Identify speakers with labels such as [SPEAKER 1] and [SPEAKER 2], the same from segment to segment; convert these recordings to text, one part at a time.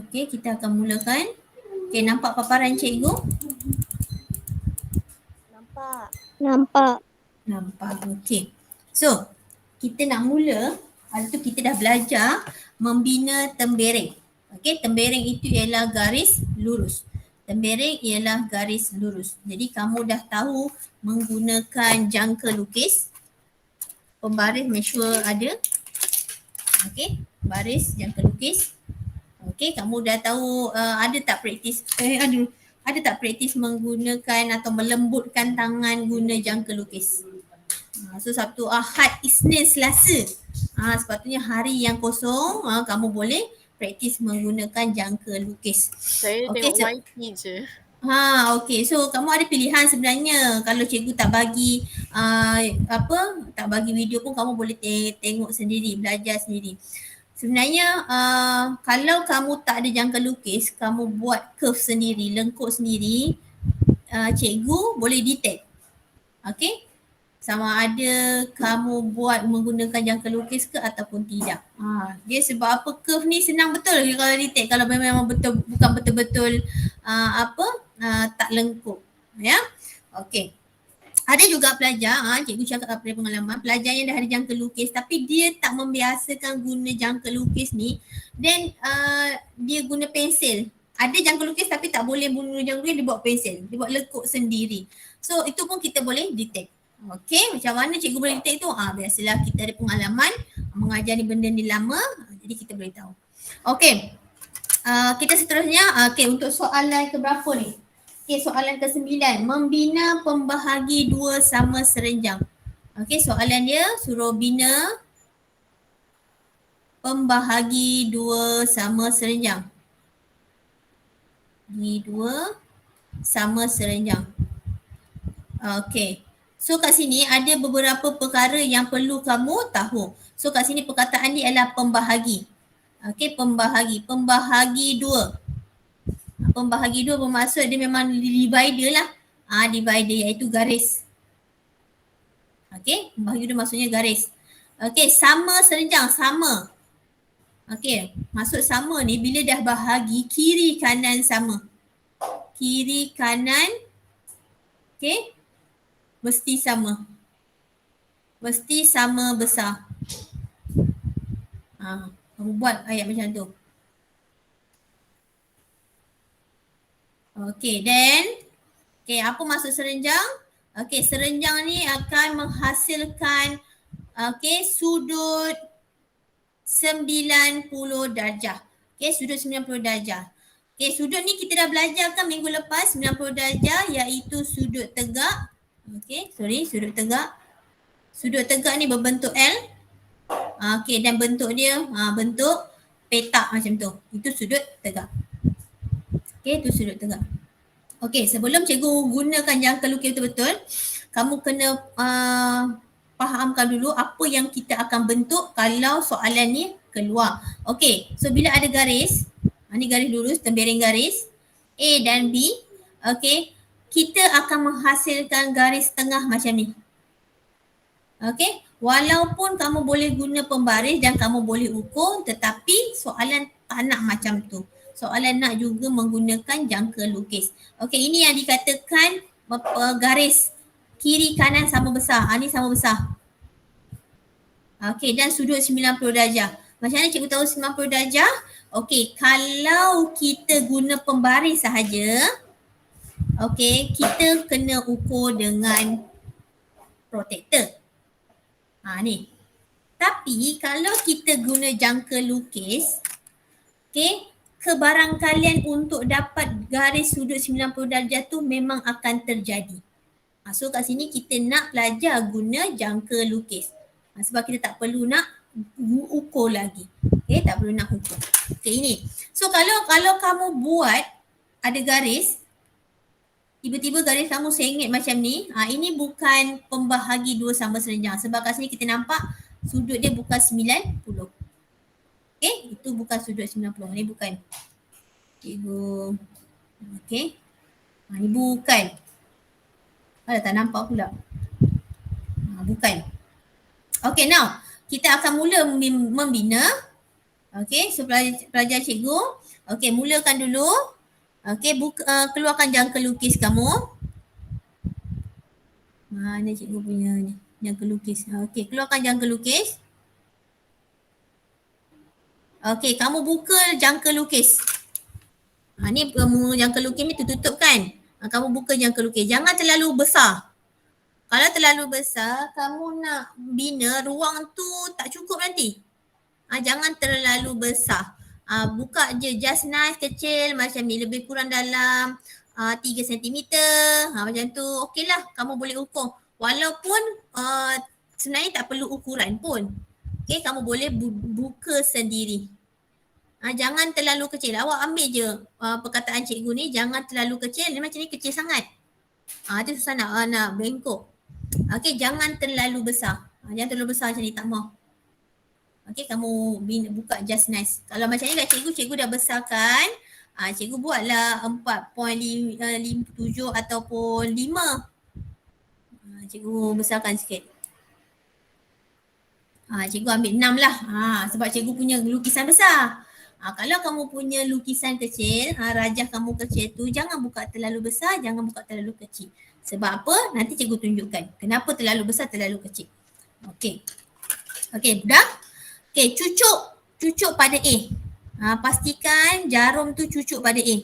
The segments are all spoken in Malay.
[SPEAKER 1] Okey, kita akan mulakan. Okey, nampak paparan cikgu?
[SPEAKER 2] Nampak.
[SPEAKER 1] Nampak. Okey. So, kita nak mula. Hari tu kita dah belajar membina tembereng. Okey, tembereng itu ialah garis lurus. Tembereng ialah garis lurus. Jadi kamu dah tahu menggunakan jangka lukis. Pembaris make sure ada. Okey, baris jangka lukis. Okey, kamu dah tahu ada tak praktis ada tak praktis menggunakan atau melembutkan tangan guna jangka lukis? So Sabtu, Ahad, Isnin, Selasa. Sepatutnya hari yang kosong kamu boleh praktis menggunakan jangka lukis.
[SPEAKER 2] Saya
[SPEAKER 1] Okey,
[SPEAKER 2] tengok YT je.
[SPEAKER 1] okey. So kamu ada pilihan sebenarnya. Kalau cikgu tak bagi tak bagi video pun kamu boleh tengok sendiri, belajar sendiri. Sebenarnya kalau kamu tak ada jangka lukis, kamu buat curve sendiri, lengkuk sendiri, cikgu boleh detect. Okey? Sama ada kamu buat menggunakan jangka lukis ke ataupun tidak. Dia sebab apa curve ni senang betul kalau detect, kalau memang betul bukan betul-betul tak lengkuk. Ya. Okey. Ada juga pelajar, cikgu cakap daripada pengalaman, pelajar yang dah ada jangka lukis tapi dia tak membiasakan guna jangka lukis ni, then dia guna pensel. Ada jangka lukis tapi tak boleh guna jangka lukis, dia buat pensel, dia buat lekuk sendiri. So itu pun kita boleh detect. Okey, macam mana cikgu boleh detect tu? Biasalah kita ada pengalaman mengajar ni benda ni lama, jadi kita boleh tahu. Okey, kita seterusnya, untuk soalan keberapa ni? Okey, soalan ke-9. Membina pembahagi dua sama serenjang. Okey, soalan dia suruh bina pembahagi dua sama serenjang. Di dua sama serenjang. Okey. So kat sini ada beberapa perkara yang perlu kamu tahu. So kat sini perkataan dia adalah pembahagi. Okey, pembahagi. Pembahagi dua. Pembahagi dua bermaksud dia memang divider lah. Divider iaitu garis. Okey, pembahagi dua maksudnya garis. Okey, sama serenjang, sama. Okey, maksud sama ni bila dah bahagi kiri kanan sama. Kiri kanan, okey, mesti sama. Mesti sama besar. Kamu buat ayat macam tu. Okey, then apa maksud serenjang? Okey, serenjang ni akan menghasilkan sudut 90 darjah. Okey, sudut 90 darjah. Okey, sudut ni kita dah belajar kan minggu lepas, 90 darjah iaitu sudut tegak. Okey, sudut tegak. Sudut tegak ni berbentuk L. Okey, dan bentuk dia bentuk petak macam tu. Itu sudut tegak. Okey, itu sudut tegak. Okey, sebelum cikgu gunakan jangka lukis betul-betul, kamu kena fahamkan dulu apa yang kita akan bentuk kalau soalan ni keluar. Okey, so bila ada garis, ni garis lurus, tembereng garis A dan B, okey, kita akan menghasilkan garis tengah macam ni. Okey, walaupun kamu boleh guna pembaris dan kamu boleh ukur, tetapi soalan tak nak macam tu. Soalan nak juga menggunakan jangka lukis. Okey, ini yang dikatakan garis kiri kanan sama besar. Ni sama besar. Okey, dan sudut 90 darjah. Macam mana cikgu tahu 90 darjah? Okey, kalau kita guna pembaris sahaja, okey, kita kena ukur dengan protektor. Ni. Tapi kalau kita guna jangka lukis, okey, kebarangkalian untuk dapat garis sudut 90 darjah tu memang akan terjadi. So kat sini kita nak belajar guna jangka lukis. Sebab kita tak perlu nak ukur lagi. Okey, tak perlu nak ukur. Okey, ini. So kalau kamu buat ada garis, tiba-tiba garis kamu sengit macam ni, ini bukan pembahagi dua sama serenjang. Sebab kat sini kita nampak sudut dia bukan 90. Okey, itu bukan sudut 90. Ni bukan. Cikgu. Okey. Ni bukan. Tak nampak pula. Bukan. Okey, now kita akan mula membina. Okey, so pelajar cikgu. Okey, mulakan dulu. Okey, keluarkan jangka lukis kamu. Mana cikgu punya ni? Jangka lukis. Okey, keluarkan jangka lukis. Okey, kamu buka jangka lukis. Ni jangka lukis ni tertutup kan? Kamu buka jangka lukis. Jangan terlalu besar. Kalau terlalu besar, kamu nak bina ruang tu tak cukup nanti. Jangan terlalu besar. Buka je just nice kecil macam ni, lebih kurang dalam 3 cm. Macam tu okey lah, kamu boleh ukur. Walaupun sebenarnya tak perlu ukuran pun. Okay, kamu boleh buka sendiri. Jangan terlalu kecil. Awak ambil je perkataan cikgu ni, jangan terlalu kecil. Ni macam ni kecil sangat. Itu susah nak bengkok. Okay, jangan terlalu besar. Jangan terlalu besar macam ni, tak mau. Okay, kamu buka just nice. Kalau macam ni dah cikgu dah besarkan. Cikgu buatlah 4.7 ataupun 5. Cikgu besarkan sikit. Cikgu ambil 6 lah. Sebab cikgu punya lukisan besar. Kalau kamu punya lukisan kecil, rajah kamu kecil tu, jangan buka terlalu besar, jangan buka terlalu kecil. Sebab apa? Nanti cikgu tunjukkan. Kenapa terlalu besar, terlalu kecil. Okey. Okey, dah? Okey, cucuk pada A. Pastikan jarum tu cucuk pada A.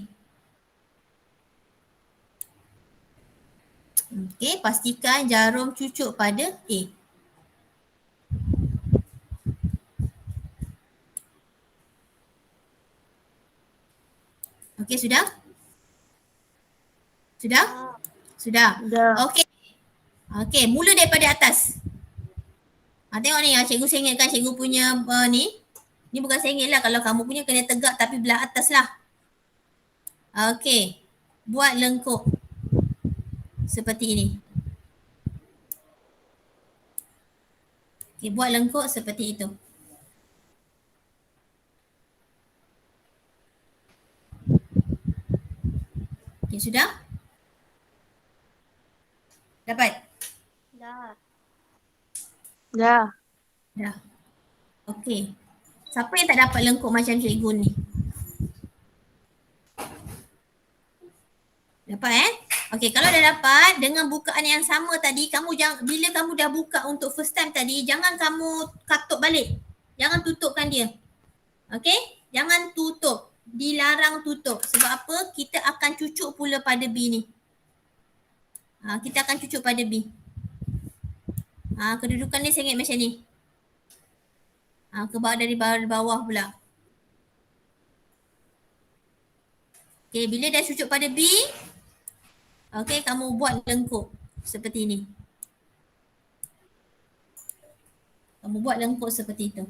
[SPEAKER 1] Okey, pastikan jarum cucuk pada A. Okey, sudah? Sudah? Sudah. Okey. Okey, mula daripada atas. Tengok ni, cikgu sengitkan cikgu punya ni. Ni bukan sengit lah, kalau kamu punya kena tegak tapi belah atas lah. Okey, buat lengkuk. Seperti ini. Okey, buat lengkuk seperti itu. Okey, sudah? Dapat?
[SPEAKER 2] Dah.
[SPEAKER 1] Dah. Okey. Siapa yang tak dapat lengkuk macam cikgu ni? Dapat Okey, kalau dah dapat, dengan bukaan yang sama tadi, bila kamu dah buka untuk first time tadi, jangan kamu katuk balik. Jangan tutupkan dia. Okey? Jangan tutup. Dilarang tutup. Sebab apa? Kita akan cucuk pula pada B ni. Kita akan cucuk pada B. Kedudukan dia sengit macam ni. Ke bawah, dari bawah pula. Okey, bila dah cucuk pada B, okey, kamu buat lengkuk seperti ni. Kamu buat lengkuk seperti itu.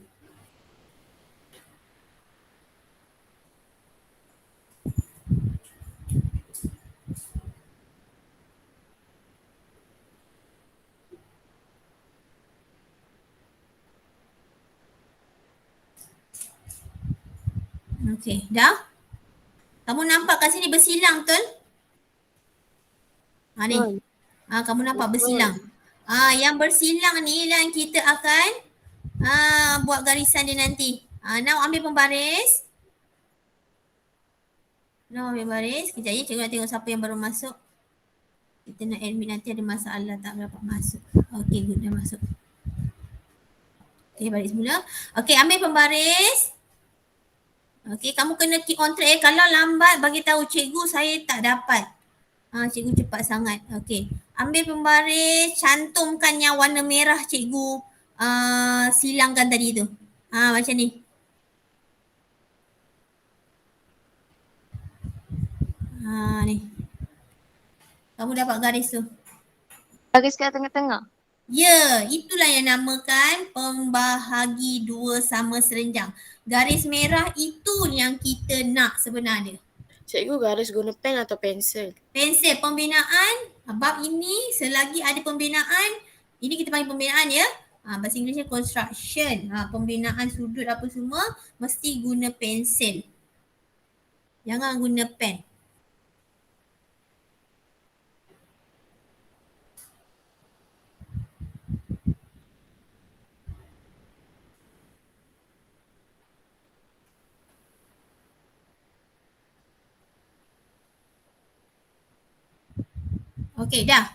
[SPEAKER 1] Okey, dah? Kamu nampak kat sini bersilang betul? Ni. Kamu nampak bersilang. Yang bersilang ni yang kita akan buat garisan dia nanti. Now ambil pembaris. Ambil baris. Kejap ya, cikgu nak tengok siapa yang baru masuk. Kita nak admit nanti ada masalah tak dapat masuk. Okey, good, dah masuk. Okey, balik semula. Okey, ambil pembaris. Okey, kamu kena keep on track. Kalau lambat, bagi tahu cikgu saya tak dapat. Cikgu cepat sangat. Okey, ambil pembaris, cantumkan yang warna merah cikgu silangkan tadi tu. Macam ni. Ni. Kamu dapat garis tu.
[SPEAKER 2] Garis kat tengah-tengah.
[SPEAKER 1] Ya, itulah yang namakan pembahagi dua sama serenjang. Garis merah itu yang kita nak sebenarnya.
[SPEAKER 3] Cikgu, garis guna pen atau pensel?
[SPEAKER 1] Pensel. Pembinaan, bab ini selagi ada pembinaan, ini kita panggil pembinaan ya. Bahasa Inggerisnya construction. Pembinaan sudut apa semua mesti guna pensel. Jangan guna pen. Okey, dah.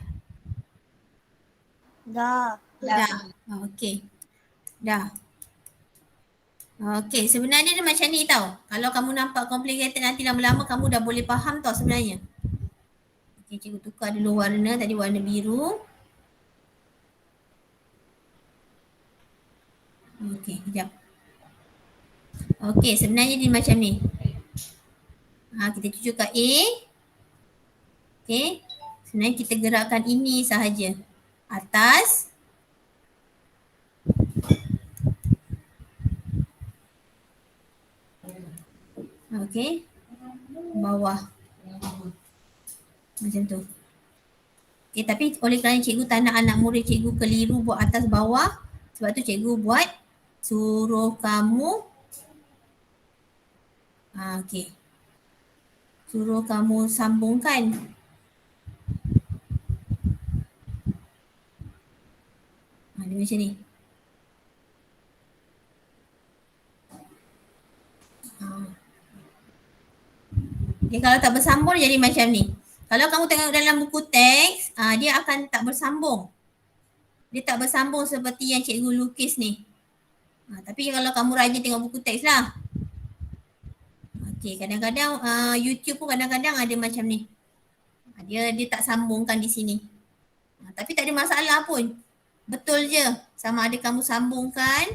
[SPEAKER 2] Dah.
[SPEAKER 1] Dah. Okey. Dah. Okey, sebenarnya dia macam ni tau. Kalau kamu nampak complicated nanti lama-lama kamu dah boleh faham tau sebenarnya. Okey, cikgu tukar dulu warna, tadi warna biru. Okey, sekejap. Okey, sebenarnya dia macam ni. Kita tuju kat A. Okey. Sebenarnya kita gerakkan ini sahaja. Atas. Okey. Bawah. Macam tu. Okey, tapi oleh kerana cikgu tak nak anak murid cikgu keliru buat atas bawah, sebab tu cikgu buat suruh kamu okey. Suruh kamu sambungkan. Dia macam ni. Okay, kalau tak bersambung jadi macam ni. Kalau kamu tengok dalam buku teks, dia akan tak bersambung. Dia tak bersambung seperti yang cikgu lukis ni. Tapi kalau kamu rajin tengok buku teks lah. Okay, kadang-kadang YouTube pun kadang-kadang ada macam ni. Dia tak sambungkan di sini. Tapi tak ada masalah pun. Betul je. Sama ada kamu sambungkan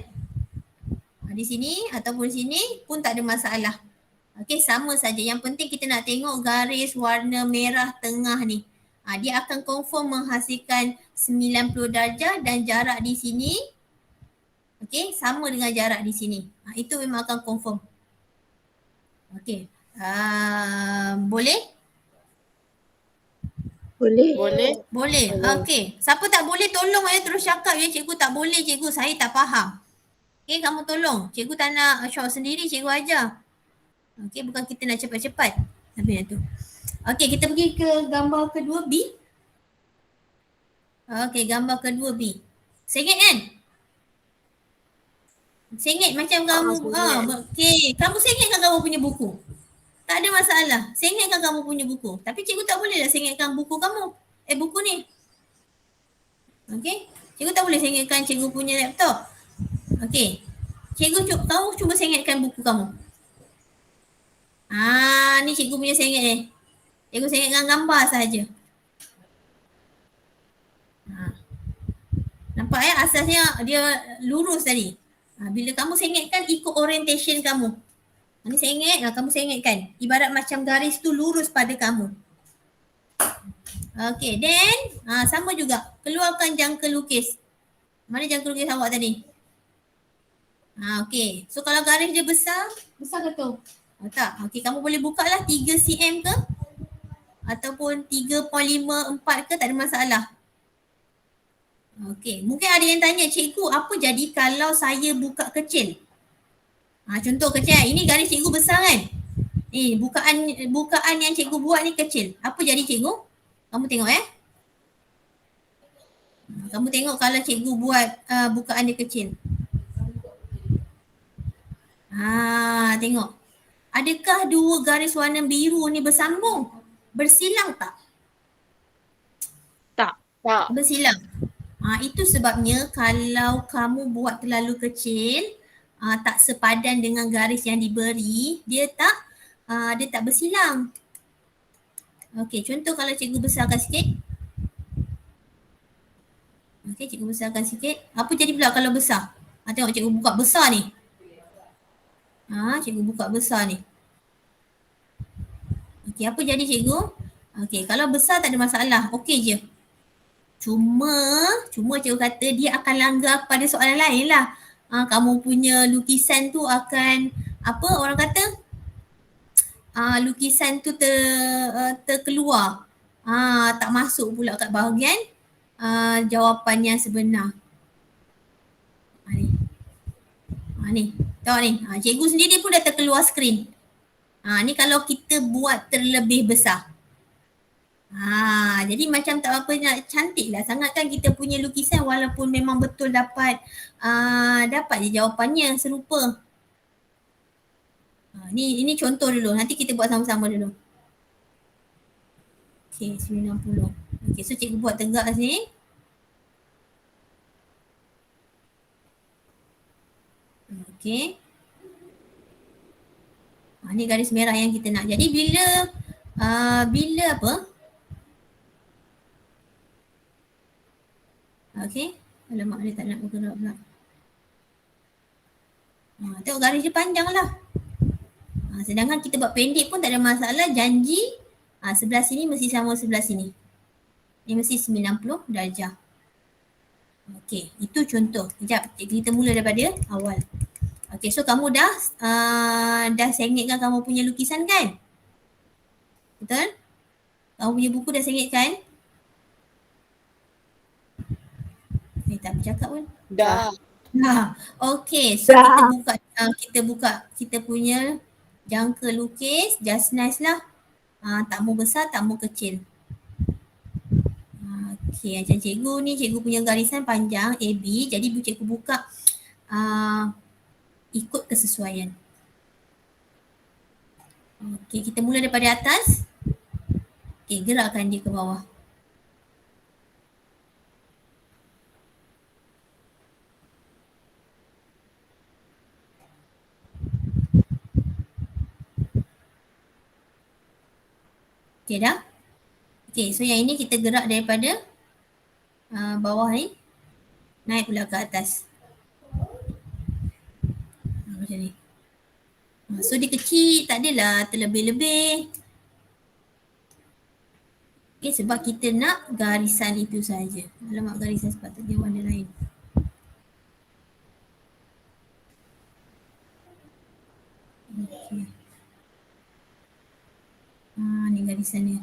[SPEAKER 1] di sini ataupun sini pun tak ada masalah. Okey, sama saja. Yang penting kita nak tengok garis warna merah tengah ni. Dia akan confirm menghasilkan 90 darjah dan jarak di sini okey, sama dengan jarak di sini. Itu memang akan confirm. Okey. Boleh?
[SPEAKER 3] Boleh.
[SPEAKER 1] Boleh. Okey. Siapa tak boleh tolong terus cakap ya, cikgu tak boleh cikgu, saya tak faham. Okey, kamu tolong. Cikgu tak nak short sendiri, cikgu ajar. Okey, bukan kita nak cepat-cepat. Tapi yang tu. Okey, kita pergi ke gambar kedua B. Okey, gambar kedua B. Sengit kan? Sengit macam kamu. Okey, kamu sengitkan kamu punya buku. Tak ada masalah. Sengitkan kamu punya buku. Tapi cikgu tak boleh lah sengitkan buku kamu. Buku ni. Okey. Cikgu tak boleh sengitkan cikgu punya laptop. Okey. Kamu cuba sengitkan buku kamu. Ni cikgu punya sengit ni. Cikgu sengitkan gambar sahaja. Nampak ya, asasnya dia lurus tadi. Bila kamu sengitkan ikut orientation kamu. Ni sengit, kamu sengitkan. Ibarat macam garis tu lurus pada kamu. Okay, then sama juga. Keluarkan jangka lukis. Mana jangka lukis awak tadi? Okay, so kalau garis dia besar ke tu? Tak, okay, kamu boleh buka lah 3 cm ke? Ataupun 3.54 ke, tak ada masalah. Okay, mungkin ada yang tanya, cikgu apa jadi kalau saya buka kecil? Contoh kecil, ini garis cikgu besar kan? Ni bukaan yang cikgu buat ni kecil. Apa jadi cikgu? Kamu tengok Kamu tengok kalau cikgu buat bukaan dia kecil. Tengok. Adakah dua garis warna biru ni bersambung? Bersilang tak?
[SPEAKER 3] Tak.
[SPEAKER 1] Bersilang. Itu sebabnya kalau kamu buat terlalu kecil, tak sepadan dengan garis yang diberi, dia tak bersilang. Okey, contoh kalau cikgu besarkan sikit. Okey, cikgu besarkan sikit. Apa jadi pula kalau besar? Tengok cikgu buka besar ni. Cikgu buka besar ni. Okey, apa jadi cikgu? Okey, kalau besar tak ada masalah. Okey je. Cuma cikgu kata dia akan langgar pada soalan lain lah. Kamu punya lukisan tu akan, apa orang kata? Lukisan tu terkeluar. Tak masuk pula kat bahagian jawapan yang sebenar. Ni. Tengok ni. Cikgu sendiri pun dah terkeluar skrin. Ni kalau kita buat terlebih besar. Jadi macam tak apa nak cantik lah sangat kan kita punya lukisan walaupun memang betul dapat je jawapannya serupa. Ini contoh dulu. Nanti kita buat sama-sama dulu. Okey, 90. Okey, so cikgu buat tegak sini. Okey. Ni garis merah yang kita nak. Jadi bila apa? Okey. Alamak, dia tak nak bergerak pula. Tengok garis dia panjang lah. Sedangkan kita buat pendek pun tak ada masalah. Janji sebelah sini mesti sama sebelah sini. Ni mesti 90 darjah. Okey, itu contoh. Sekejap, kita mula daripada awal. Okey, so kamu dah sengitkan kamu punya lukisan kan? Betul? Kamu punya buku dah sengit kan? Tak bercakap pun.
[SPEAKER 3] Dah.
[SPEAKER 1] Okey, so kita buka kita punya jangka lukis, just nice lah. Tak mau besar, tak mau kecil. Okey, macam cikgu ni, cikgu punya garisan panjang AB, jadi cikgu buka ikut kesesuaian. Okey, kita mula daripada atas. Okey, gerakkan dia ke bawah. Okey dah? Okey, so yang ini kita gerak daripada bawah ni naik pula ke atas. Macam ni. So dia kecil, tak adalah terlebih-lebih. Okay, sebab kita nak garisan itu saja. Alamak, garisan sepatutnya warna lain. Okay. Ni garisan dia.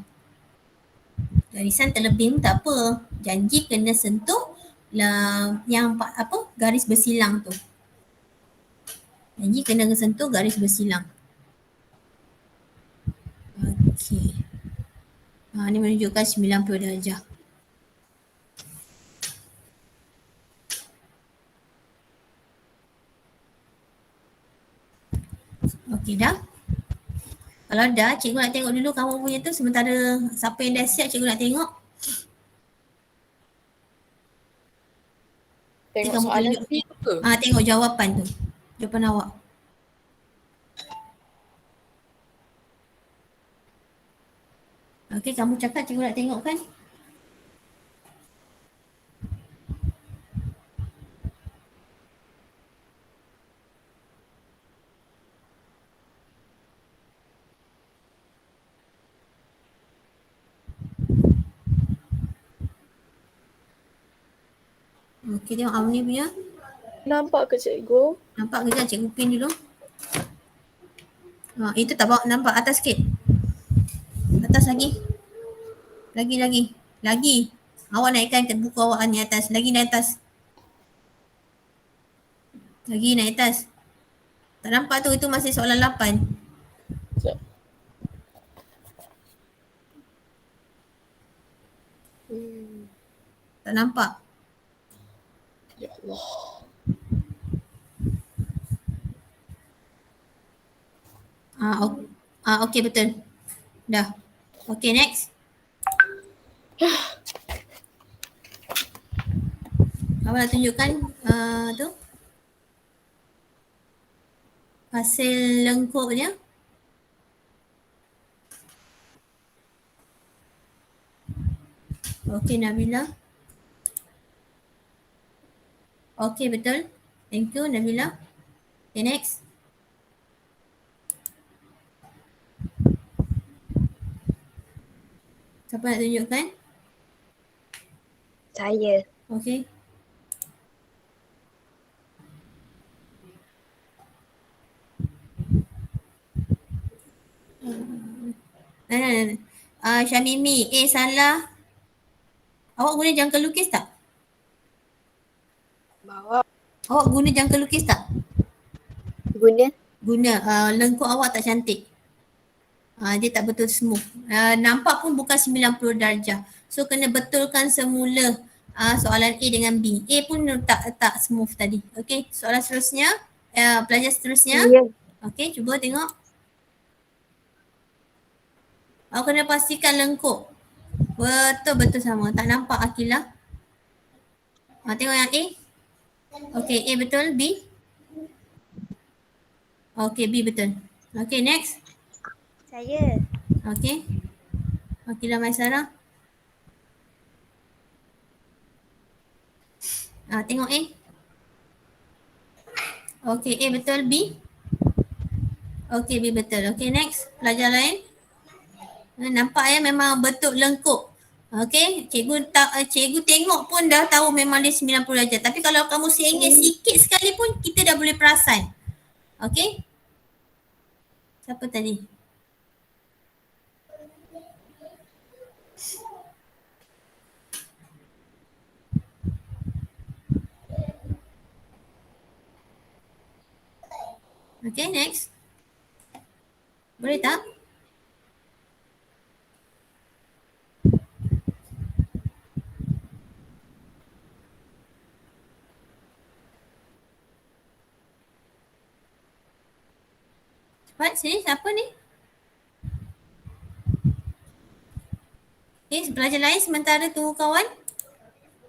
[SPEAKER 1] Garisan terlebih pun tak apa. Janji kena sentuh yang garis bersilang tu. Janji kena sentuh garis bersilang. Okey. Ni menunjukkan 90 darjah. Okey dah? Kalau dah, cikgu nak tengok dulu kamu punya tu sementara siapa yang dah siap cikgu nak tengok.
[SPEAKER 3] Tengok soalan tu ke?
[SPEAKER 1] Tengok jawapan tu. Jawapan awak. Okey, kamu cakap cikgu nak tengok kan? Okey, tengok Amni punya.
[SPEAKER 3] Nampak ke cikgu?
[SPEAKER 1] Nampak ke? Cikgu pin dulu. Itu tak bawa, nampak atas sikit. Atas lagi. Lagi. Awak naikkan ke buku awak ni atas. Lagi naik atas. Lagi naik atas. Tak nampak tu, itu masih soalan 8.
[SPEAKER 3] Sekejap.
[SPEAKER 1] Tak nampak.
[SPEAKER 3] Ya Allah.
[SPEAKER 1] Okey, betul. Dah. Okey, next. Awak nak tunjukkan tu hasil lengkuknya. Okey, Nabila. Okey, betul. Thank you, Nabila. Okay, next. Siapa nak tunjukkan?
[SPEAKER 2] Saya.
[SPEAKER 1] Okey. Syamimi, salah. Awak guna jangka lukis tak?
[SPEAKER 2] Bawa.
[SPEAKER 1] Awak guna jangka lukis tak?
[SPEAKER 2] Guna.
[SPEAKER 1] Guna. Lengkuk awak tak cantik. Dia tak betul smooth. Nampak pun bukan 90 darjah. So kena betulkan semula soalan A dengan B. A pun tak smooth tadi. Okey, soalan seterusnya. Pelajar seterusnya.
[SPEAKER 2] Ya.
[SPEAKER 1] Okey, cuba tengok. Awak kena pastikan lengkuk. Betul-betul sama. Tak nampak Akilah. Tengok yang A. Okay, A betul. B. Okay, B betul. Okay, next.
[SPEAKER 2] Saya.
[SPEAKER 1] Okay. Akilah Maisarah. Tengok A. Okay, A betul. B. Okay, B betul. Okay, next. Pelajar lain. Nampak ya memang betul lengkup. Okay, cikgu tengok pun dah tahu memang dia 90 darjah. Tapi kalau kamu sengit sikit sekali pun kita dah boleh perasan. Okay. Siapa tadi? Okay, next. Boleh tak? Cepat sini, siapa ni? Okay, pelajar lain sementara tunggu kawan.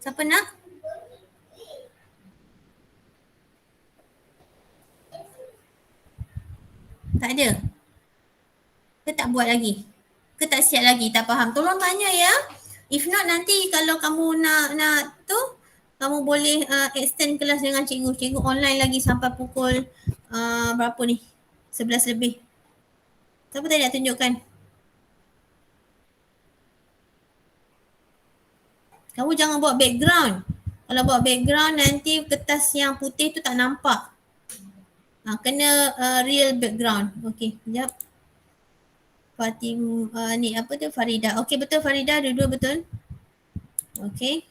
[SPEAKER 1] Siapa nak? Tak ada? Ke tak buat lagi? Ke tak siap lagi? Tak faham? Tolong tanya ya. If not nanti kalau kamu nak tu, kamu boleh extend kelas dengan cikgu. Cikgu online lagi sampai pukul berapa ni? 11 lebih. Siapa tadi nak tunjukkan? Kamu jangan buat background. Kalau buat background nanti kertas yang putih tu tak nampak. Kena real background. Okey, sekejap. Fatim, ni apa tu? Farida. Okey, betul Farida. Dua-dua betul. Okey.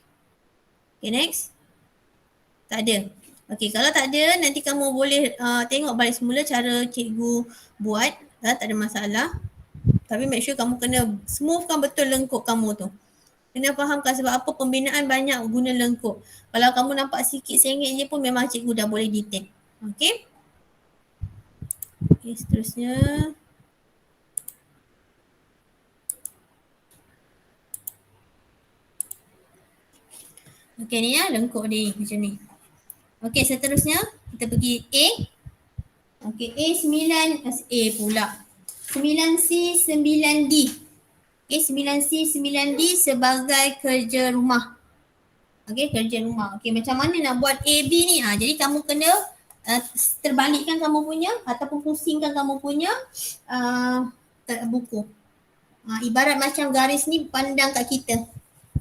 [SPEAKER 1] Okay, next. Tak ada. Okey, kalau tak ada nanti kamu boleh tengok balik semula cara cikgu buat. Tak ada masalah. Tapi make sure kamu kena smoothkan betul lengkup kamu tu. Kena fahamkan sebab apa pembinaan banyak guna lengkup. Kalau kamu nampak sikit sengit je pun memang cikgu dah boleh detect. Okey. Okey, seterusnya. Okey ni ya, lengkup ni macam ni. Okey, seterusnya kita pergi A. Okey, A 9, A pula. 9C, 9D. Okey, 9C, 9D sebagai kerja rumah. Okey, kerja rumah. Okey, macam mana nak buat A, B ni? Jadi kamu kena terbalikkan kamu punya ataupun pusingkan kamu punya buku. Ibarat macam garis ni pandang kat kita.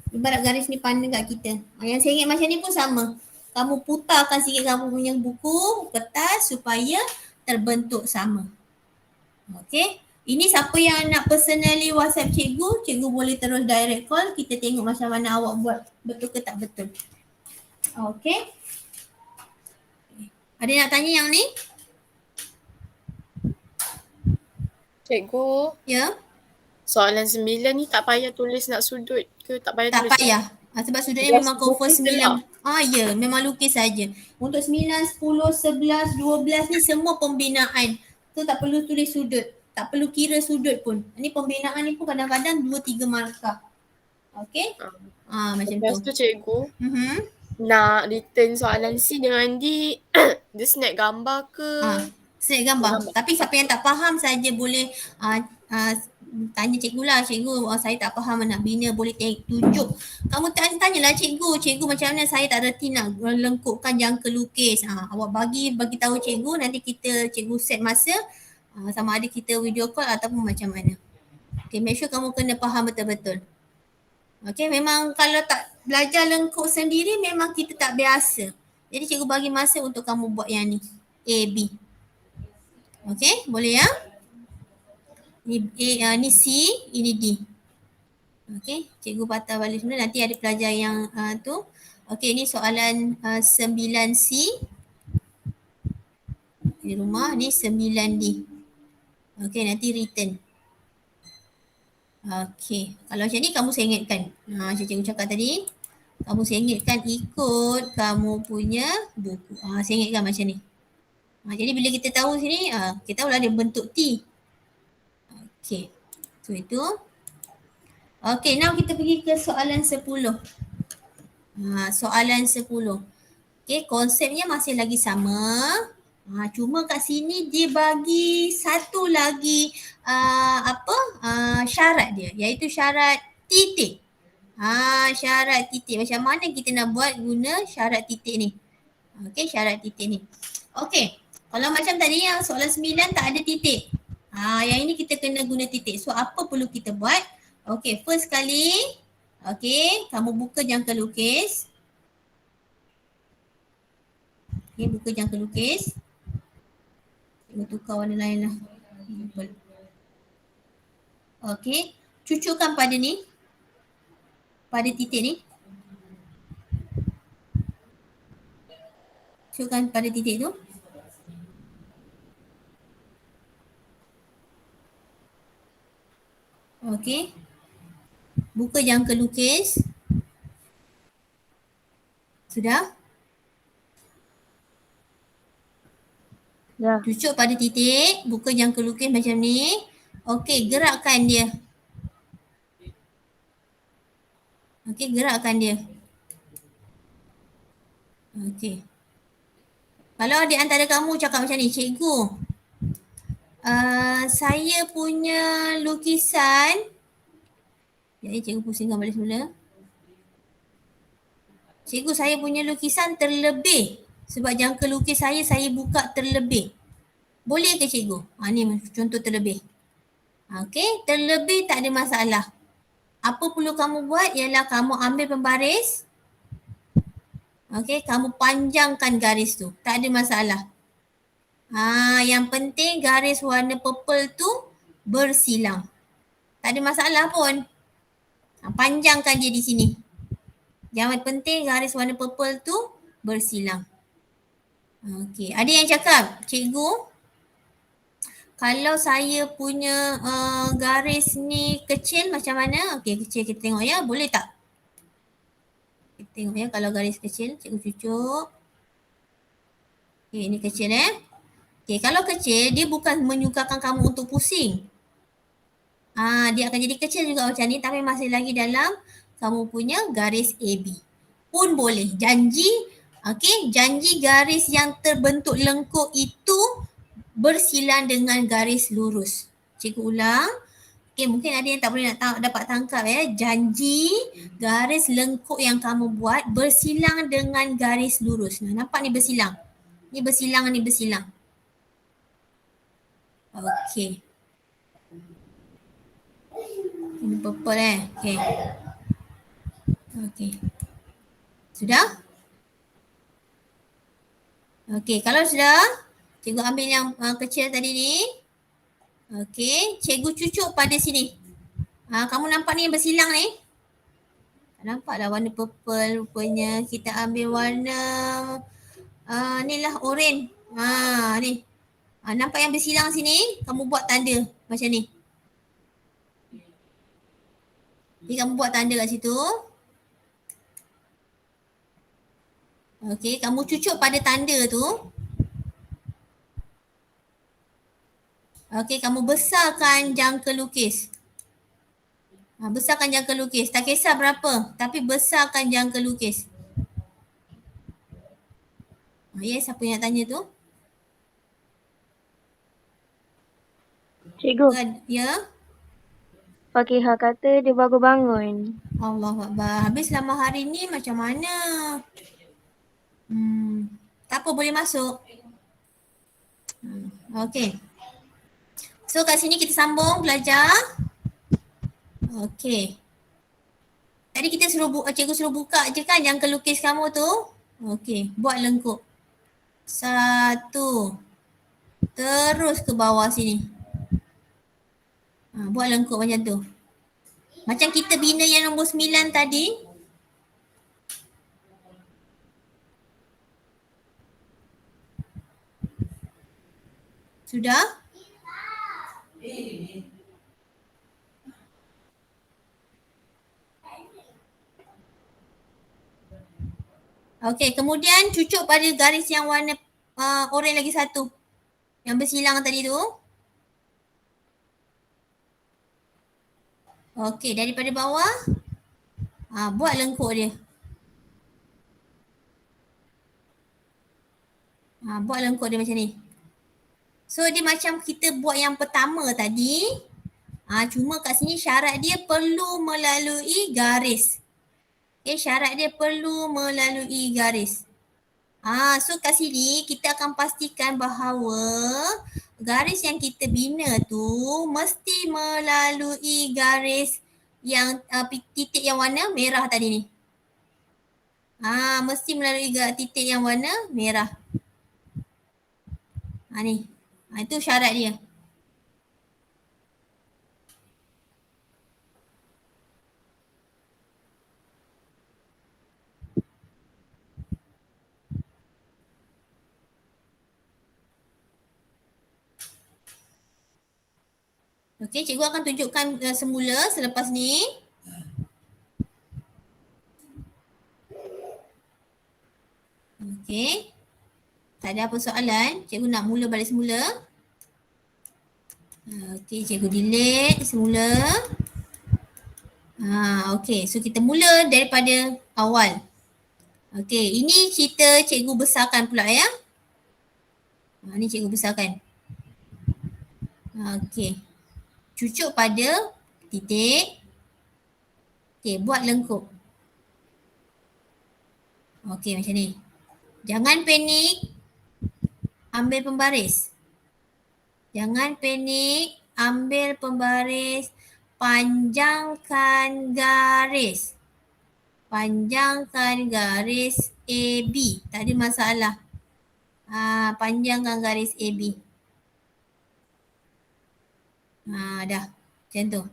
[SPEAKER 1] Ibarat garis ni pandang kat kita. Yang sengit macam ni pun sama. Kamu putarkan sikit kamu punya buku, kertas supaya terbentuk sama. Okey. Ini siapa yang nak personally WhatsApp cikgu, cikgu boleh terus direct call. Kita tengok macam mana awak buat betul ke tak betul. Okey. Ada nak tanya yang ni?
[SPEAKER 3] Cikgu.
[SPEAKER 1] Ya.
[SPEAKER 3] Soalan 9 ni tak payah tulis nak sudut ke? Tak payah
[SPEAKER 1] tak
[SPEAKER 3] tulis?
[SPEAKER 1] Tak payah. Sebab sudutnya memang confirm 9. Ya, memang lukis saja. Untuk 9, 10, 11, 12 ni semua pembinaan. Tu tak perlu tulis sudut. Tak perlu kira sudut pun. Ini pembinaan ni pun kadang-kadang 2-3 markah. Okey? Macam tu.
[SPEAKER 3] Lepas tu cikgu, nak return soalan C dengan D, dia snap gambar ke?
[SPEAKER 1] Snap gambar. Tapi siapa yang tak faham saja boleh tanya cikgu lah. Cikgu, saya tak faham nak bina, boleh tunjuk. Kamu tanyalah cikgu. Cikgu macam mana saya tak reti nak lengkupkan jangka lukis. Awak bagi tahu cikgu, nanti cikgu set masa. Sama ada kita video call ataupun macam mana. Okay, make sure kamu kena faham betul-betul. Okay, memang kalau tak belajar lengkup sendiri memang kita tak biasa. Jadi cikgu bagi masa untuk kamu buat yang ni. A, B. Okay, boleh ya? Ni C, ini D. Okay, cikgu patah balik semula. Nanti ada pelajar yang tu. Okay, ni soalan 9C. Di rumah, ni 9D. Okay, nanti return. Okay, kalau macam ni kamu sengitkan. Macam cikgu cakap tadi. Kamu sengitkan ikut kamu punya buku. Sengitkan macam ni. Jadi bila kita tahu sini, kita tahu lah dia bentuk T. Okay, so itu. Okay, now kita pergi ke soalan 10. Soalan 10. Okay, konsepnya masih lagi sama. Cuma kat sini dia bagi satu lagi syarat dia, iaitu syarat titik. Syarat titik. Macam mana kita nak buat guna syarat titik ni? Okay, syarat titik ni. Okay, kalau macam tadi yang soalan 9 tak ada titik. Yang ini kita kena guna titik. So apa perlu kita buat? Okay, first kali, okay, kamu buka jangka lukis. Okay, buka jangka lukis. Kita tukar warna lain lah. Okay, cucukkan pada ni. Pada titik ni. Cucukkan pada titik tu. Okay. Buka jangka lukis. Sudah?
[SPEAKER 2] Ya.
[SPEAKER 1] Cucuk pada titik, buka jangka lukis macam ni. Okey, gerakkan dia. Okey, gerakkan dia. Okey. Kalau di antara kamu cakap macam ni, cikgu, saya punya lukisan, jadi cikgu pusingkan balik semula. Cikgu, saya punya lukisan terlebih. Sebab jangka lukis saya buka terlebih. Boleh ke cikgu? Ni contoh terlebih. Okey, terlebih tak ada masalah. Apa perlu kamu buat ialah kamu ambil pembaris. Okey, kamu panjangkan garis tu. Tak ada masalah. Yang penting garis warna purple tu bersilang. Tak ada masalah pun. Panjangkan dia di sini. Yang penting garis warna purple tu bersilang. Okey, ada yang cakap, cikgu, kalau saya punya garis ni kecil macam mana? Okey, kecil kita tengok ya. Boleh tak? Kita tengok ya kalau garis kecil. Cikgu cucuk. Okey, ini kecil Okey, kalau kecil dia bukan menyukarkan kamu untuk pusing. Dia akan jadi kecil juga macam ni tapi masih lagi dalam kamu punya garis AB. Pun boleh. Janji, okey, janji garis yang terbentuk lengkuk itu bersilang dengan garis lurus. Cikgu ulang. Okey, mungkin ada yang tak boleh dapat tangkap ya. Janji garis lengkuk yang kamu buat bersilang dengan garis lurus. Nampak ni bersilang. Ni bersilang, ni bersilang. Okey. Ini purple Okey. Okey. Sudah? Okey, kalau sudah, cikgu ambil yang kecil tadi ni. Okey, cikgu cucuk pada sini. Kamu nampak ni yang bersilang ni? Nampaklah warna purple rupanya. Kita ambil warna ni lah oren. Ni. Nampak yang bersilang sini? Kamu buat tanda macam ni. Jadi kamu buat tanda kat situ. Okey, kamu cucuk pada tanda tu. Okey, kamu besarkan jangka lukis. Besarkan jangka lukis. Tak kisah berapa, tapi besarkan jangka lukis. Siapa yang nak tanya tu?
[SPEAKER 2] Cikgu.
[SPEAKER 1] Ya?
[SPEAKER 2] Fakihah kata dia baru bangun.
[SPEAKER 1] Allahuakbar. Habis lama hari ni macam mana? Tak apa, boleh masuk. Okey. So kat sini kita sambung belajar. Okey. Tadi kita cikgu suruh buka je kan jangka lukis kamu tu. Okey, buat lengkuk. 1. Terus ke bawah sini. Buat lengkuk macam tu. Macam kita bina yang nombor 9 tadi. Sudah? Okey, kemudian cucuk pada garis yang warna oren lagi satu. Yang bersilang tadi tu. Okey, daripada bawah buat lengkuk dia. Buat lengkuk dia macam ni. So dia macam kita buat yang pertama tadi. Cuma kat sini syarat dia perlu melalui garis. Okay, syarat dia perlu melalui garis. So kat sini kita akan pastikan bahawa garis yang kita bina tu mesti melalui garis yang titik yang warna merah tadi ni. Mesti melalui titik yang warna merah. Ni. Itu syarat dia. Okey, cikgu akan tunjukkan semula selepas ni. Okey. Tak ada apa soalan. Cikgu nak mula balik semula. Okey, cikgu delete semula. Okey, so kita mula daripada awal. Okey, ini cerita cikgu besarkan pula ya. Ni cikgu besarkan. Okey. Cucuk pada titik. Okey, buat lengkuk. Okey, macam ni. Jangan panik. Ambil pembaris. Jangan panik. Ambil pembaris. Panjangkan garis. Panjangkan garis AB. Tak ada masalah. Panjangkan garis AB. Dah. Macam tu.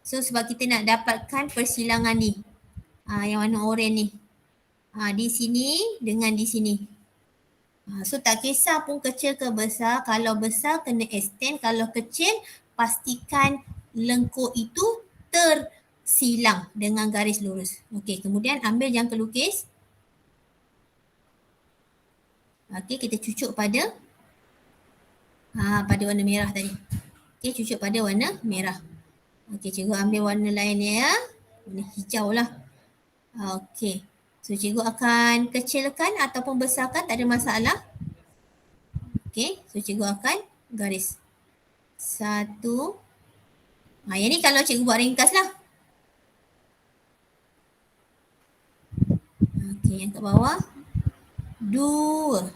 [SPEAKER 1] So sebab kita nak dapatkan persilangan ni. Yang warna oranye ni. Di sini dengan di sini. So tak kisah pun kecil ke besar. Kalau besar kena extend. Kalau kecil pastikan lengkuk itu tersilang dengan garis lurus. Okey, kemudian ambil jangka lukis. Okey, kita cucuk pada warna merah tadi. Okey, cucuk pada warna merah. Okey, cikgu ambil warna lain ya. Warna hijau lah. Okey. So cikgu akan kecilkan ataupun besarkan, tak ada masalah. Okey, so cikgu akan garis. 1. Yang ni kalau cikgu buat ringkas lah. Okey, yang kat bawah. 2.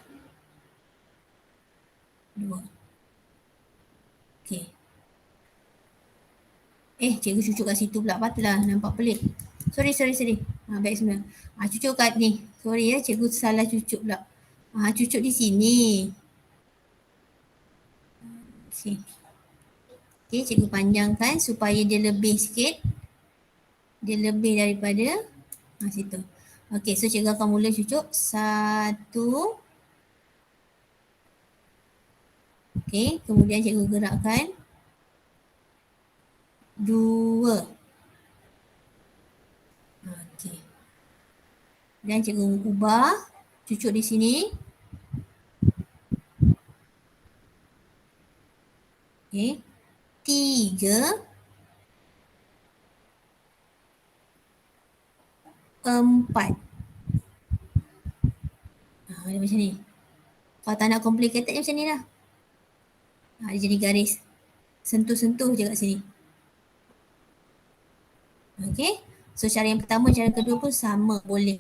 [SPEAKER 1] Okey. Cikgu cucuk kat situ pula. Patutlah nampak pelik. Sorry. Baik semua. Cucuk kat ni. Sorry ya, cikgu salah cucuk pula. Cucuk di sini. Okey, cikgu panjangkan supaya dia lebih sikit. Dia lebih daripada situ. Okey, so cikgu akan mula cucuk. 1. Okey, kemudian cikgu gerakkan. 2. Okey. Dan cikgu ubah. Cucuk di sini. Okey. 3. 4. Dia macam ni. Kalau tak nak complicated macam ni lah. Dia jadi garis. Sentuh-sentuh je kat sini. Okey. So cara yang pertama, cara kedua pun sama boleh.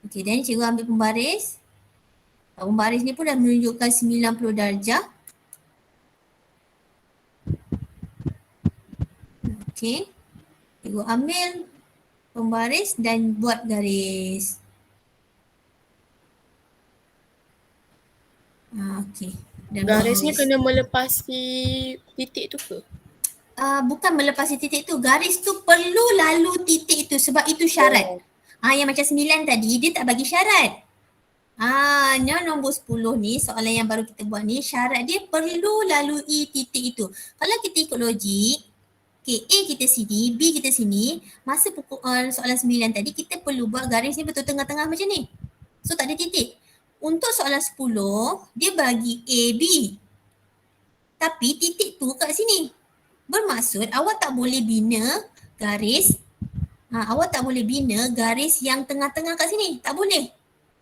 [SPEAKER 1] Okey, dan cikgu ambil pembaris. Pembaris ni pun dah menunjukkan 90 darjah. Okey. Cikgu ambil pembaris dan buat garis. Okey.
[SPEAKER 3] Garisnya kena melepasi titik tu ke?
[SPEAKER 1] Bukan melepasi titik tu. Garis tu perlu lalu titik itu sebab itu syarat. Yang macam 9 tadi dia tak bagi syarat. Yang nombor 10 ni, soalan yang baru kita buat ni, syarat dia perlu lalui titik itu. Kalau kita ikut logik, okay, A kita sini, B kita sini, masa soalan 9 tadi kita perlu buat garis ni betul tengah-tengah macam ni. So tak ada titik. Untuk soalan 10, dia bagi A, B. Tapi titik tu kat sini. Bermaksud awak tak boleh bina garis awak tak boleh bina garis yang tengah-tengah kat sini. Tak boleh.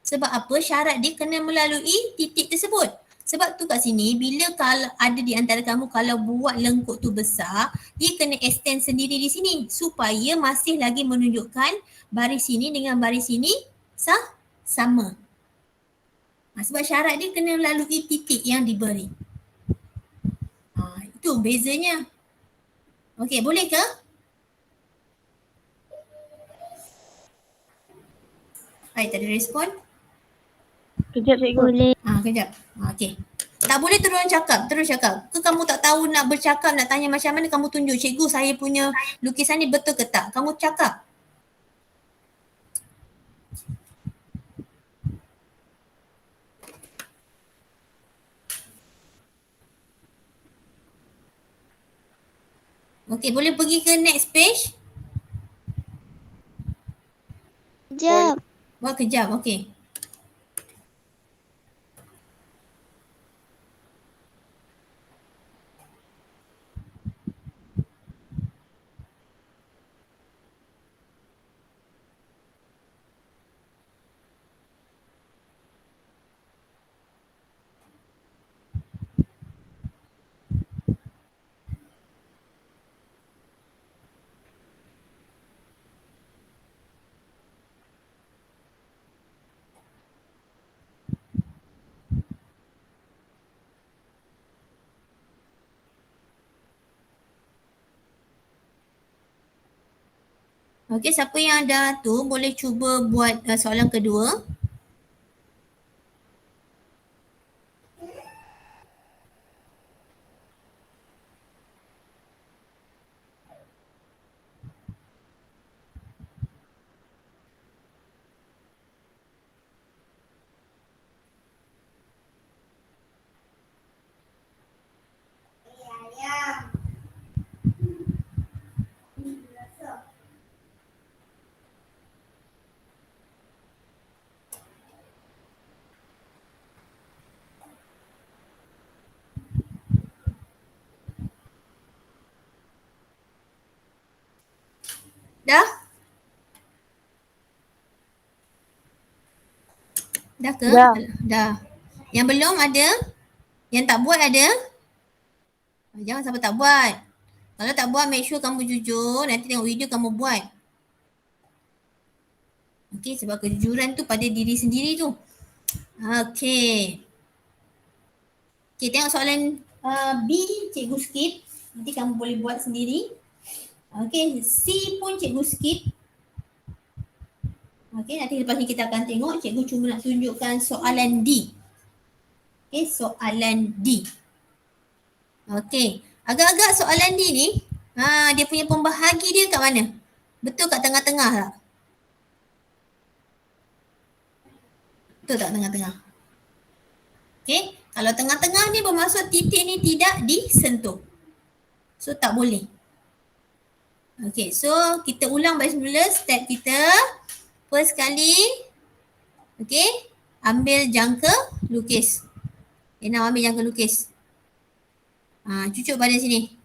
[SPEAKER 1] Sebab apa? Syarat dia kena melalui titik tersebut. Sebab tu kat sini bila kalau ada di antara kamu kalau buat lengkuk tu besar, dia kena extend sendiri di sini supaya masih lagi menunjukkan baris sini dengan baris sini sama. Sebab syarat dia kena melalui titik yang diberi. Itu bezanya. Okey, boleh ke? Hai, tak ada respon?
[SPEAKER 2] Kejap cikgu. Boleh.
[SPEAKER 1] Kejap. Okey. Tak boleh terus cakap. Ke kamu tak tahu nak bercakap, nak tanya macam mana, kamu tunjuk, cikgu saya punya lukisan ni betul ke tak? Kamu cakap. Okey, boleh pergi ke next page?
[SPEAKER 2] Kejap.
[SPEAKER 1] Kejap, okey. Okey, siapa yang dah tu boleh cuba buat soalan kedua. Dah? Dah ke? Dah. Yang belum ada? Yang tak buat ada? Jangan sampai tak buat. Kalau tak buat, make sure kamu jujur. Nanti tengok video kamu buat. Okey, sebab kejujuran tu pada diri sendiri tu. Okey. Okey, tengok soalan B, cikgu skip. Nanti kamu boleh buat sendiri. Okey, C pun cikgu skip. Okey, nanti lepas ni kita akan tengok. Cikgu cuma nak tunjukkan soalan D. Okey, soalan D. Okey, agak-agak soalan D ni, dia punya pembahagi dia kat mana? Betul kat tengah-tengah tak? Betul tak tengah-tengah? Okey, kalau tengah-tengah ni bermaksud titik ni tidak disentuh. So, tak boleh. Okey, so kita ulang balik semula step kita. First kali, okey, ambil jangka lukis. Nak ambil jangka lukis. Cucuk pada sini.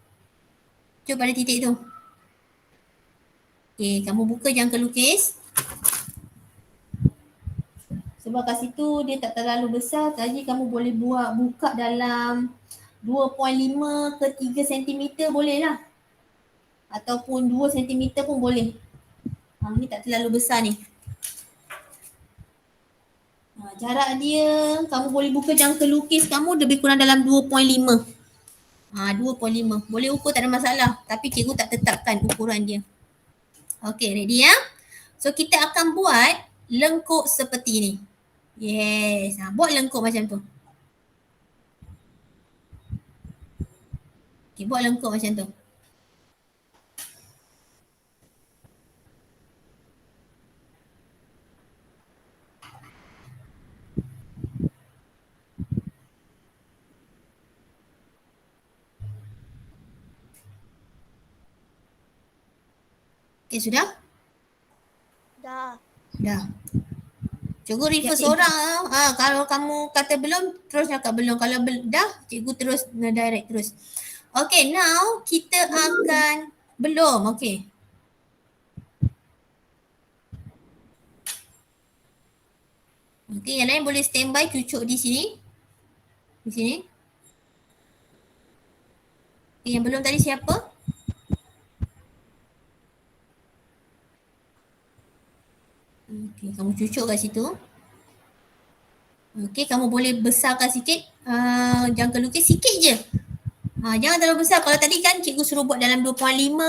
[SPEAKER 1] Cucuk pada titik tu. Okey, kamu buka jangka lukis. Sebab kat situ dia tak terlalu besar, jadi kamu boleh buka dalam 2.5 ke 3 cm boleh lah. Ataupun 2 cm pun boleh. Ni tak terlalu besar ni. Jarak dia, kamu boleh buka jangka lukis kamu lebih kurang dalam 2.5. 2.5. Boleh ukur, tak ada masalah. Tapi cikgu tak tetapkan ukuran dia. Okay, ready ya? So, kita akan buat lengkuk seperti ni. Yes. Buat lengkuk macam tu. Okay, buat lengkuk macam tu. Okay, sudah?
[SPEAKER 2] Dah.
[SPEAKER 1] Cikgu refer seorang. Kalau kamu kata belum, terus cakap belum. Kalau dah, cikgu terus direct terus. Okay, now kita akan belum. Okay. Okay, yang lain boleh standby cucuk di sini. Di sini. Okay, yang belum tadi siapa? Okay, kamu cucuk kat situ. Okay, kamu boleh besarkan sikit. Jangka lukis sikit je. Jangan terlalu besar. Kalau tadi kan cikgu suruh buat dalam 2.5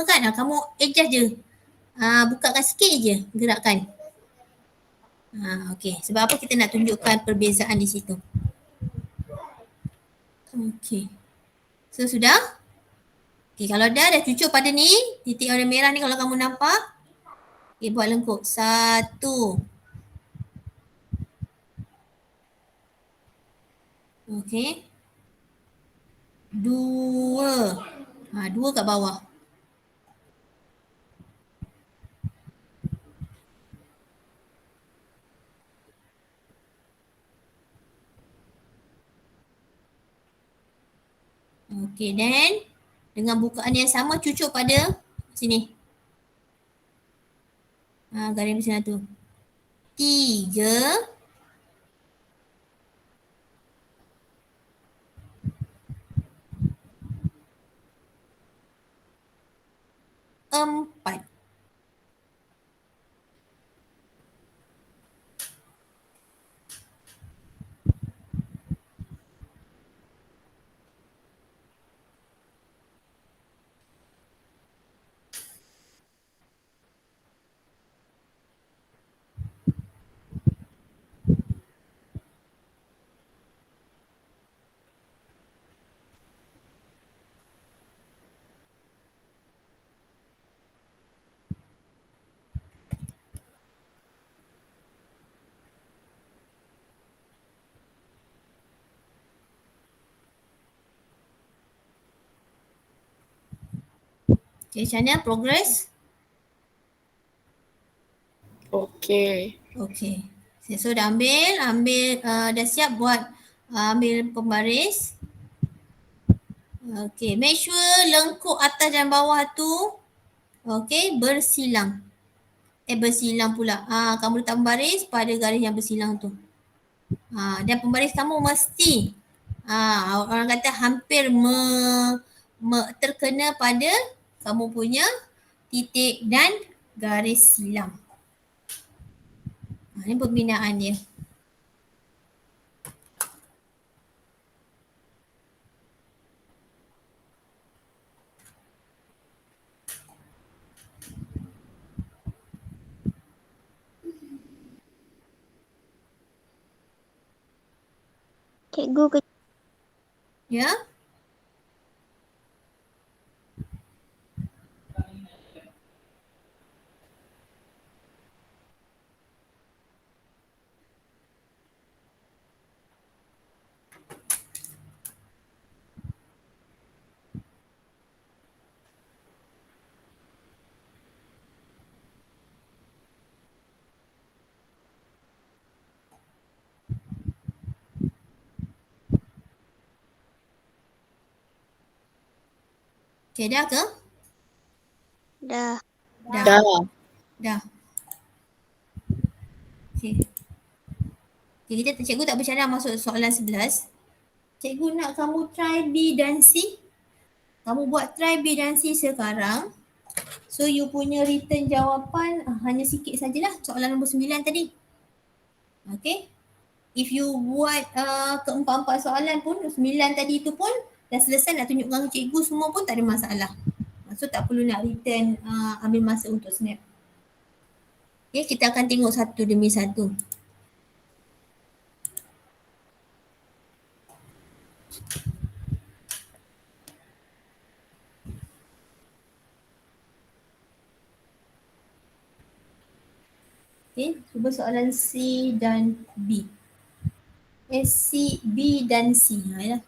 [SPEAKER 1] kan. Kamu adjust je. Bukakan sikit je gerakkan. Okay, sebab apa kita nak tunjukkan perbezaan di situ. Okay. So, sudah? Okay, kalau dah cucuk pada ni, titik warna merah ni kalau kamu nampak. Okay, buat lengkuk. 1. Okay. 2. 2 kat bawah. Okay, then dengan bukaan yang sama cucuk pada sini. Garis besar tu. 3. 4. Okay, macam mana progress?
[SPEAKER 3] Okay.
[SPEAKER 1] Okay. So dah ambil dah siap buat ambil pembaris. Okay, make sure lengkuk atas dan bawah tu okay, bersilang. Bersilang pula. Kamu letak pembaris pada garis yang bersilang tu. Dan pembaris kamu mesti orang kata hampir terkena pada kamu punya titik dan garis silang. Ini pembinaan dia.
[SPEAKER 2] Cikgu ke
[SPEAKER 1] Ya. Okay, dah ke?
[SPEAKER 2] dah.
[SPEAKER 1] Dah. Okay. Okay, cikgu tak bercadang masuk soalan 11. Cikgu nak kamu try B dan C. Kamu buat try B dan C sekarang. So you punya written jawapan hanya sikit sajalah soalan nombor 9 tadi. Okay. If you buat keempat-empat soalan pun, 9 tadi tu pun dah selesai nak tunjukkan ke cikgu semua pun tak ada masalah. So tak perlu nak written ambil masa untuk snap. Okay, kita akan tengok satu demi satu. Okay, cuba soalan C dan B. C, B dan C. Ya.